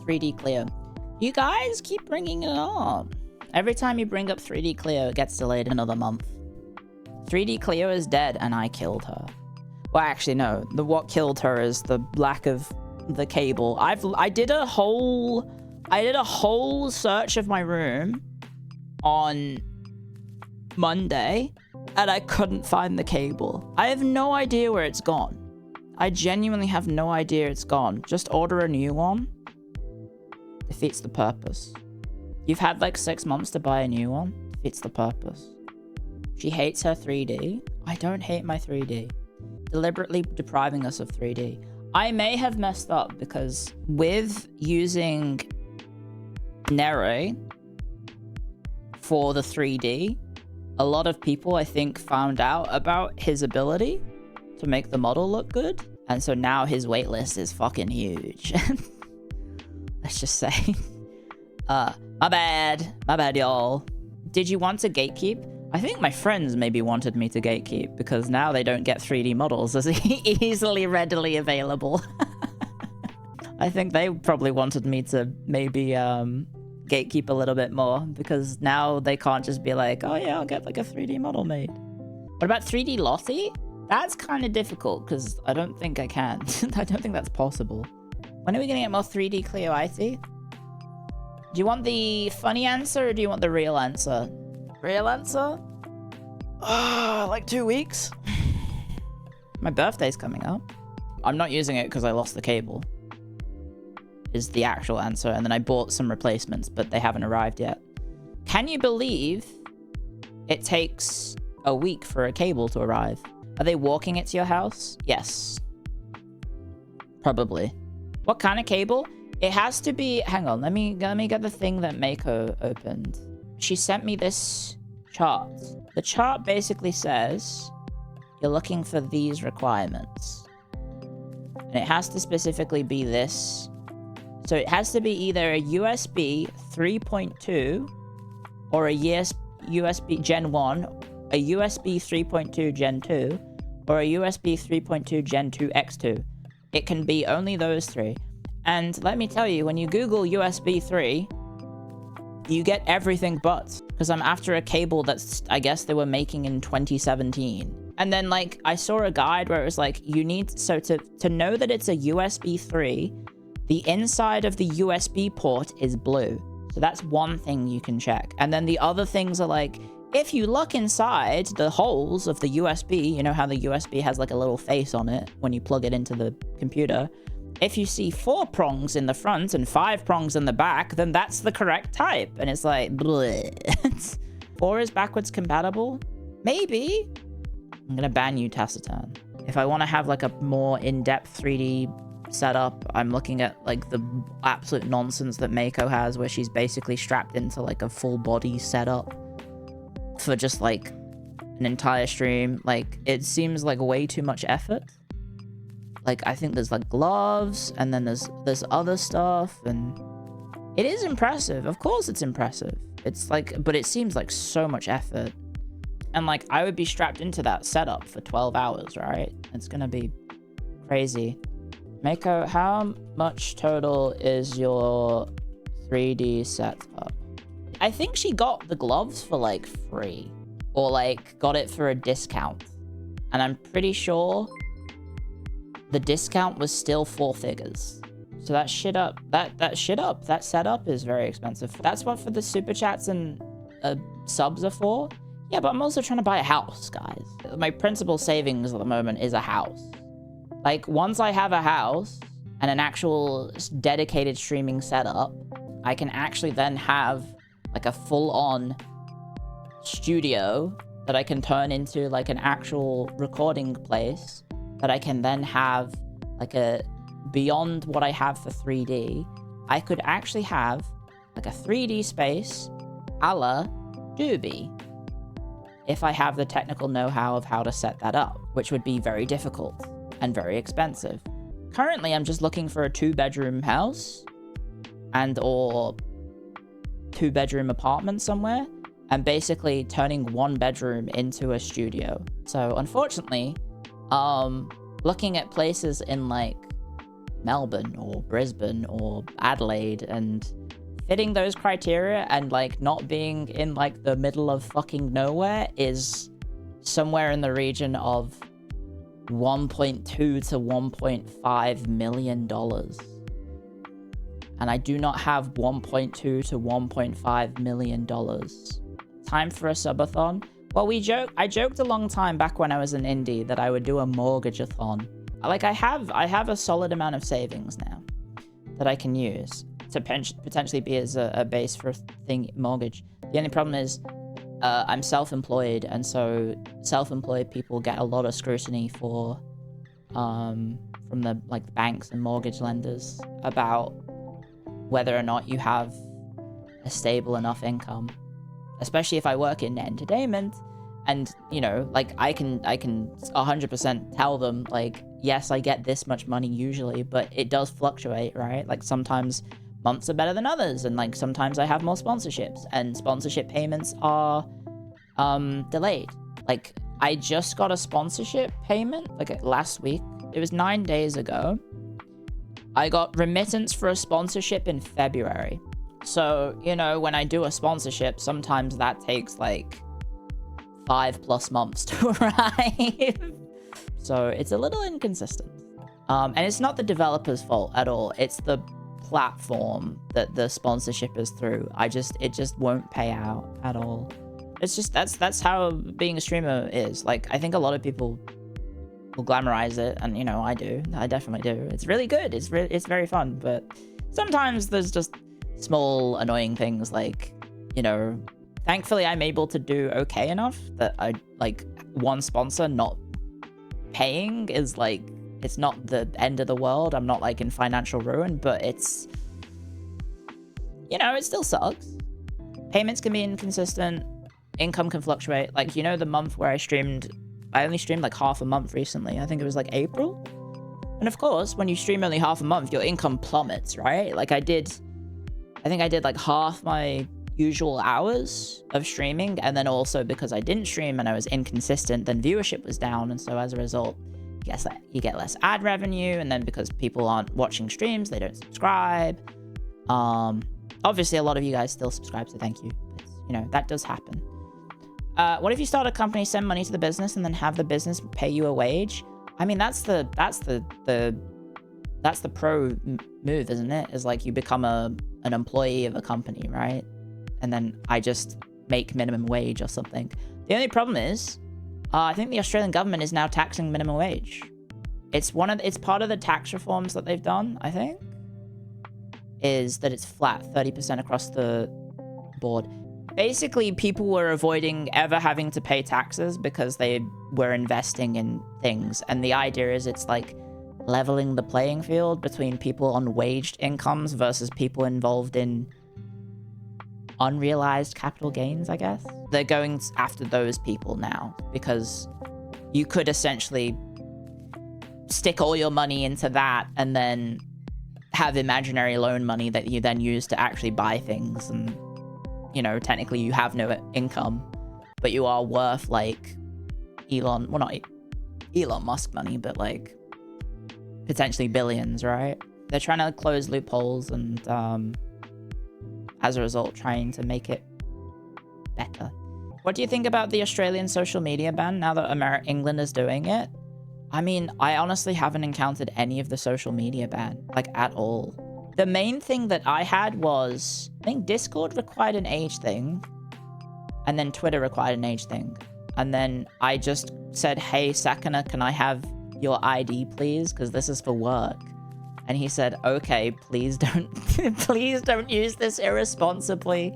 3D Cleo. You guys keep bringing it up. Every time you bring up 3D Cleo, it gets delayed another month. 3D Cleo is dead and I killed her. Well, actually, no. What killed her is the lack of the cable. I did a whole search of my room on Monday and I couldn't find the cable. I have no idea where it's gone. I genuinely have no idea it's gone. Just order a new one. Defeats the purpose. You've had like 6 months to buy a new one. Defeats the purpose. She hates her 3D. I don't hate my 3D. Deliberately depriving us of 3D. I may have messed up because with using Nere for the 3D, a lot of people, I think, found out about his ability to make the model look good. And so now his waitlist is fucking huge. Let's just say. My bad, y'all. Did you want to gatekeep? I think my friends maybe wanted me to gatekeep because now they don't get 3D models as easily readily available. I think they probably wanted me to maybe gatekeep a little bit more because now they can't just be like, oh yeah, I'll get like a 3D model made. What about 3D Lottie? That's kind of difficult because I don't think I can. I don't think that's possible. When are we gonna get more 3D clioaite? Do you want the funny answer or do you want the real answer? Real answer? Like 2 weeks? My birthday's coming up. I'm not using it because I lost the cable. Is the actual answer. And then I bought some replacements, but they haven't arrived yet. Can you believe it takes a week for a cable to arrive? Are they walking it to your house? Yes. Probably. What kind of cable? It has to be... Hang on, let me get the thing that Mako opened. She sent me this chart. The chart basically says you're looking for these requirements. And it has to specifically be this. So it has to be either a USB 3.2 or a USB Gen 1, a USB 3.2 Gen 2, or a USB 3.2 Gen 2 X2. It can be only those three. And let me tell you, when you Google USB 3, you get everything but. Because I'm after a cable that's, I guess they were making in 2017. And then like, I saw a guide where it was like, you need, so to know that it's a USB 3, the inside of the USB port is blue. So that's one thing you can check. And then the other things are like, if you look inside the holes of the USB, you know how the USB has like a little face on it when you plug it into the computer. If you see 4 prongs in the front and 5 prongs in the back, then that's the correct type. And it's like, bleh. 4 is backwards compatible? Maybe. I'm gonna ban you, Taciturn. If I want to have like a more in-depth 3D setup, I'm looking at like the absolute nonsense that Mako has, where she's basically strapped into like a full body setup for just like an entire stream. Like, it seems like way too much effort. Like, I think there's like gloves and then there's other stuff, and it is impressive. Of course it's impressive. It's like, but it seems like so much effort. And like, I would be strapped into that setup for 12 hours, right? It's gonna be crazy. Mako, how much total is your 3D setup? I think she got the gloves for like free, or like got it for a discount. And I'm pretty sure the discount was still 4 figures. So that setup is very expensive. That's what for the super chats and subs are for. Yeah, but I'm also trying to buy a house, guys. My principal savings at the moment is a house. Like, once I have a house and an actual dedicated streaming setup, I can actually then have like a full-on studio that I can turn into like an actual recording place that I can then have like a, beyond what I have for 3D, I could actually have like a 3D space a la Doobie if I have the technical know-how of how to set that up, which would be very difficult and very expensive. Currently, I'm just looking for a 2-bedroom house and or 2-bedroom apartment somewhere, and basically turning 1 bedroom into a studio. So unfortunately, looking at places in like Melbourne or Brisbane or Adelaide, and fitting those criteria and like not being in like the middle of fucking nowhere is somewhere in the region of $1.2 to $1.5 million. And I do not have $1.2 to $1.5 million. Time for a subathon? Well, I joked a long time back when I was in indie that I would do a mortgage-a-thon. Like, I have a solid amount of savings now that I can use to potentially be as a base for a mortgage. The only problem is I'm self-employed, and so self-employed people get a lot of scrutiny for from the like banks and mortgage lenders about whether or not you have a stable enough income, especially if I work in entertainment. And, you know, like, I can 100% tell them, like, yes, I get this much money usually, but it does fluctuate, right? Like, sometimes months are better than others, and, like, sometimes I have more sponsorships, and sponsorship payments are delayed. Like, I just got a sponsorship payment, like, last week. It was 9 days ago. I got remittance for a sponsorship in February. So, you know, when I do a sponsorship, sometimes that takes, like, 5+ months to arrive. So it's a little inconsistent. And it's not the developer's fault at all. It's the platform that the sponsorship is through. It just won't pay out at all. It's just, that's how being a streamer is. Like, I think a lot of people will glamorize it, and, you know, I do. I definitely do. It's really good. It's very fun, but sometimes there's just small annoying things, like, you know, thankfully, I'm able to do okay enough that I, like, one sponsor not paying is, like, it's not the end of the world. I'm not, like, in financial ruin, but it's, you know, it still sucks. Payments can be inconsistent. Income can fluctuate. Like, you know, the month where I only streamed, like, half a month recently. I think it was, like, April. And, of course, when you stream only half a month, your income plummets, right? Like, I think I did, like, half my usual hours of streaming, and then also because I didn't stream and I was inconsistent, then viewership was down, and so as a result, you get less ad revenue, and then because people aren't watching streams, they don't subscribe. Obviously a lot of you guys still subscribe, so thank you, but, you know, that does happen. What if you start a company, send money to the business, and then have the business pay you a wage? I mean, that's the pro move, isn't it? Is like you become an employee of a company, right? And then I just make minimum wage or something. The only problem is, I think the Australian government is now taxing minimum wage. It's part of the tax reforms that they've done, I think, is that it's flat, 30% across the board. Basically, people were avoiding ever having to pay taxes because they were investing in things. And the idea is it's like leveling the playing field between people on waged incomes versus people involved in unrealized capital gains, I guess. They're going after those people now because you could essentially stick all your money into that and then have imaginary loan money that you then use to actually buy things. And, you know, technically you have no income, but you are worth like not Elon Musk money, but like potentially billions, right? They're trying to close loopholes and, as a result, trying to make it better. What do you think about the Australian social media ban now that England is doing it? I mean, I honestly haven't encountered any of the social media ban, like, at all. The main thing that I had was, I think Discord required an age thing, and then Twitter required an age thing. And then I just said, hey, Sakana, can I have your ID, please? Because this is for work. And he said, okay, please don't, please don't use this irresponsibly.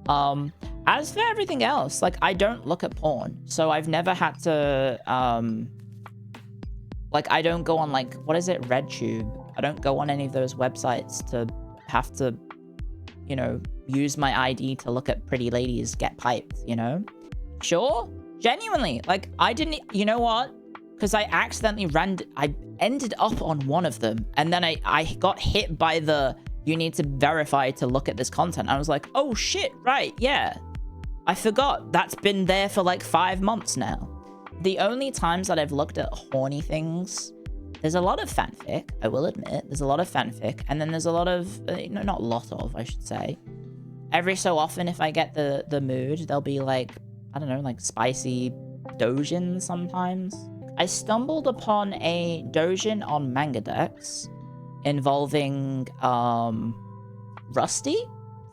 As for everything else, like, I don't look at porn. So I've never had to, like, I don't go on, like, what is it? RedTube. I don't go on any of those websites to have to, you know, use my ID to look at pretty ladies get piped, you know? Sure. Genuinely. Like, I didn't, you know what? Because I accidentally I ended up on one of them, and then I got hit by the, you need to verify to look at this content. I was like, oh shit, right, yeah. I forgot. That's been there for like 5 months now. The only times that I've looked at horny things there's a lot of fanfic, I will admit. There's a lot of fanfic, and then there's a lot of, not a lot of, I should say. Every so often, if I get the mood, there'll be like, I don't know, like spicy doujin sometimes. I stumbled upon a doujin on Mangadex involving Rusty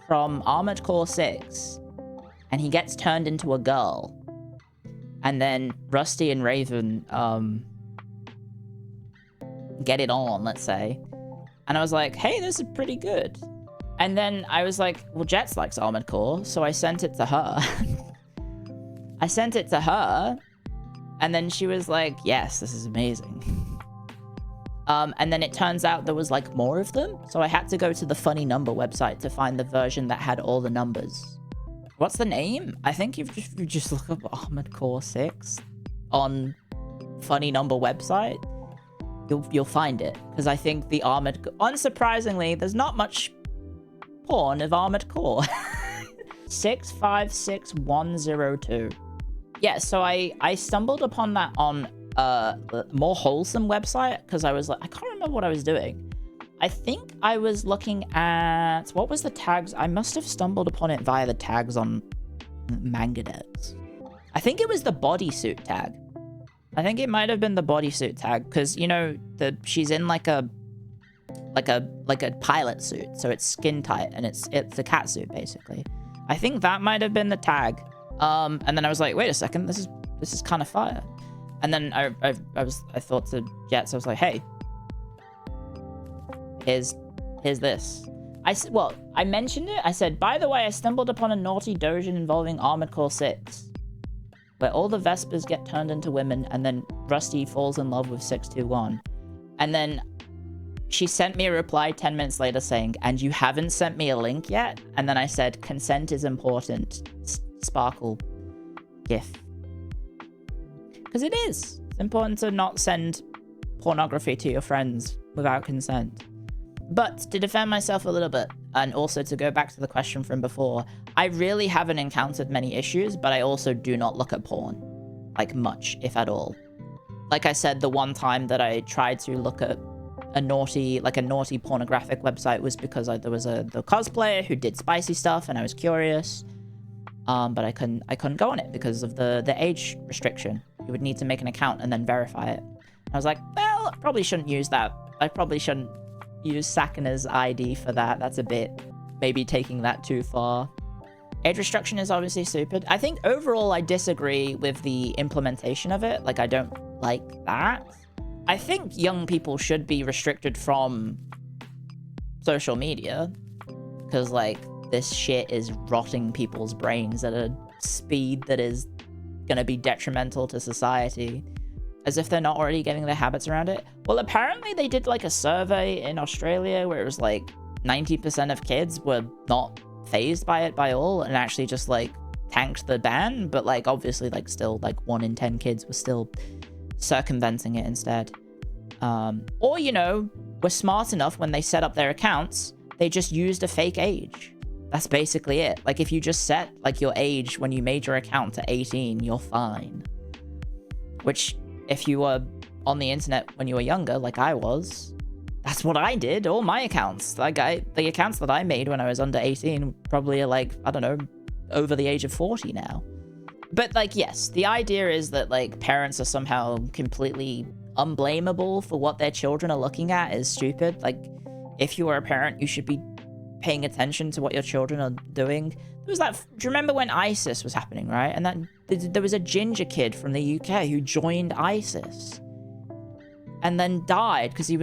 from Armored Core 6, and he gets turned into a girl. And then Rusty and Raven get it on, let's say. And I was like, hey, this is pretty good. And then I was like, well, Jets likes Armored Core, so I sent it to her. I sent it to her, and then she was like, yes, this is amazing. And then it turns out there was like more of them, so I had to go to the Funny Number website to find the version that had all the numbers. What's the name? I think you just look up Armored Core 6 on Funny Number website. You'll find it, because I think the unsurprisingly, there's not much porn of Armored Core. 656102. Yeah, so I stumbled upon that on a more wholesome website, because I was like, I can't remember what I was doing. I think I was looking at, what was the tags? I must have stumbled upon it via the tags on Mangadex. I think it was the bodysuit tag. I think it might have been the bodysuit tag, because, you know, she's in like a pilot suit, so it's skin tight, and it's a cat suit, basically. I think that might have been the tag. And then I was like, wait a second, this is kind of fire. And then I thought to Jets, I was like, hey, here's this. I mentioned it. I said, by the way, I stumbled upon a naughty doujin involving Armored Core 6, where all the Vespers get turned into women, and then Rusty falls in love with 621. And then she sent me a reply 10 minutes later saying, and you haven't sent me a link yet? And then I said, consent is important. Sparkle gif. Because it is. It's important to not send pornography to your friends without consent. But to defend myself a little bit, and also to go back to the question from before, I really haven't encountered many issues, but I also do not look at porn. Like, much, if at all. Like I said, the one time that I tried to look at a naughty pornographic website was because there was the cosplayer who did spicy stuff, and I was curious. But I couldn't go on it because of the age restriction. You would need to make an account and then verify it. I was like, well, I probably shouldn't use that. I probably shouldn't use Sakana's ID for that. That's a bit, maybe taking that too far. Age restriction is obviously stupid. I think overall I disagree with the implementation of it. Like, I don't like that. I think young people should be restricted from social media, because, like, this shit is rotting people's brains at a speed that is gonna be detrimental to society. As if they're not already getting their habits around it. Well, apparently they did like a survey in Australia where it was like 90% of kids were not fazed by it by all, and actually just like tanked the ban, but like obviously like still like 1 in 10 kids were still circumventing it instead. Or, you know, were smart enough when they set up their accounts, they just used a fake age. That's basically it. Like, if you just set like your age when you made your account to 18, you're fine. Which, if you were on the internet when you were younger, like I was, that's what I did. All my accounts, like the accounts that I made when I was under 18 probably are like, I don't know, over the age of 40 now. But like, yes, the idea is that like parents are somehow completely unblameable for what their children are looking at is stupid. Like, if you are a parent, you should be paying attention to what your children are doing. There was that, do you remember when ISIS was happening, right? And that there was a ginger kid from the UK who joined ISIS and then died because he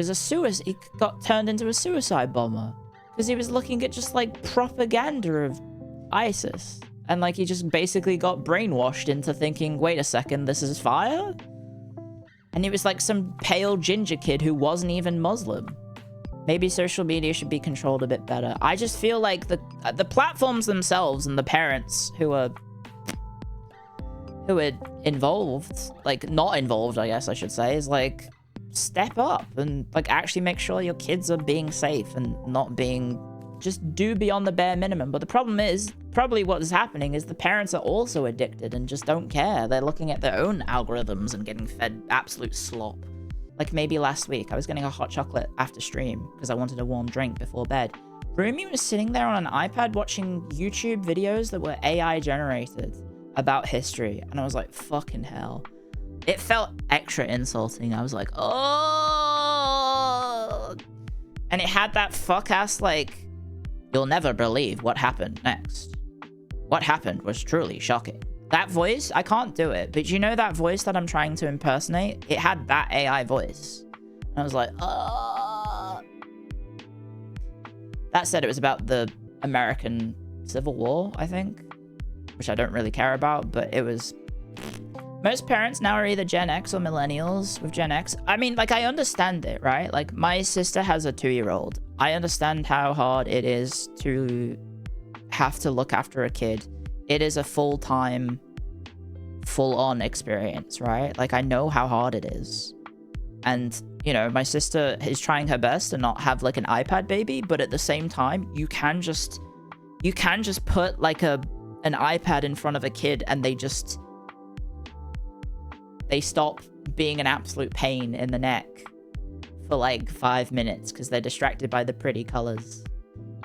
got turned into a suicide bomber because he was looking at just like propaganda of ISIS, and like he just basically got brainwashed into thinking, wait a second, this is fire. And it was like some pale ginger kid who wasn't even Muslim. Maybe social media should be controlled a bit better. I just feel like the platforms themselves and the parents who are involved, like not involved, I guess I should say, is like step up and like actually make sure your kids are being safe and not being, just do beyond the bare minimum. But the problem is, probably what is happening is the parents are also addicted and just don't care. They're looking at their own algorithms and getting fed absolute slop. like maybe last week. I was getting a hot chocolate after stream because I wanted a warm drink before bed. Rumi was sitting there on an iPad watching YouTube videos that were AI generated about history. And I was like, fucking hell. It felt extra insulting. I was like, oh. And it had that fuck ass like, you'll never believe what happened next. What happened was truly shocking. That voice, I can't do it. But you know that voice that I'm trying to impersonate? It had that AI voice. And I was like, oh. That said, it was about the American Civil War, I think. Which I don't really care about, but it was... Most parents now are either Gen X or millennials with Gen X. I mean, like, I understand it, right? Like, my sister has a 2-year-old. I understand how hard it is to have to look after a kid. It is a full-time, full-on experience, right? Like, I know how hard it is. And, you know, my sister is trying her best to not have, like, an iPad baby, but at the same time, you can just put, like, an iPad in front of a kid and they stop being an absolute pain in the neck for like 5 minutes because they're distracted by the pretty colors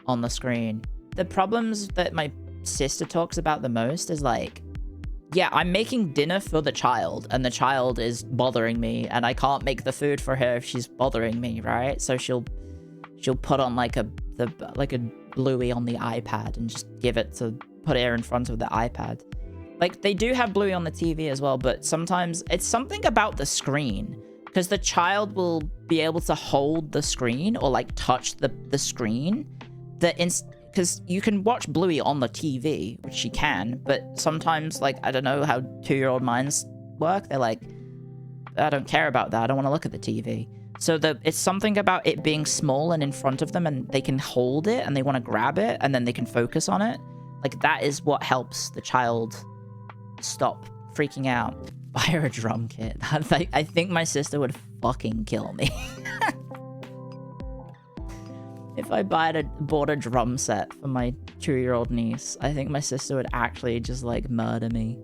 on the screen. The problems that my sister talks about the most is like, yeah, I'm making dinner for the child and the child is bothering me and I can't make the food for her if she's bothering me, right? So she'll put on like a Bluey on the iPad and just put her in front of the iPad. Like, they do have Bluey on the TV as well, but sometimes it's something about the screen. Because the child will be able to hold the screen or, like, touch the screen. Because you can watch Bluey on the TV, which she can, but sometimes, like, I don't know how 2-year-old minds work. They're like, I don't care about that. I don't want to look at the TV. So it's something about it being small and in front of them, and they can hold it, and they want to grab it, and then they can focus on it. Like, that is what helps the child... stop freaking out. Buy her a drum kit. I think my sister would fucking kill me. If I bought a drum set for my 2-year-old niece, I think my sister would actually just like murder me.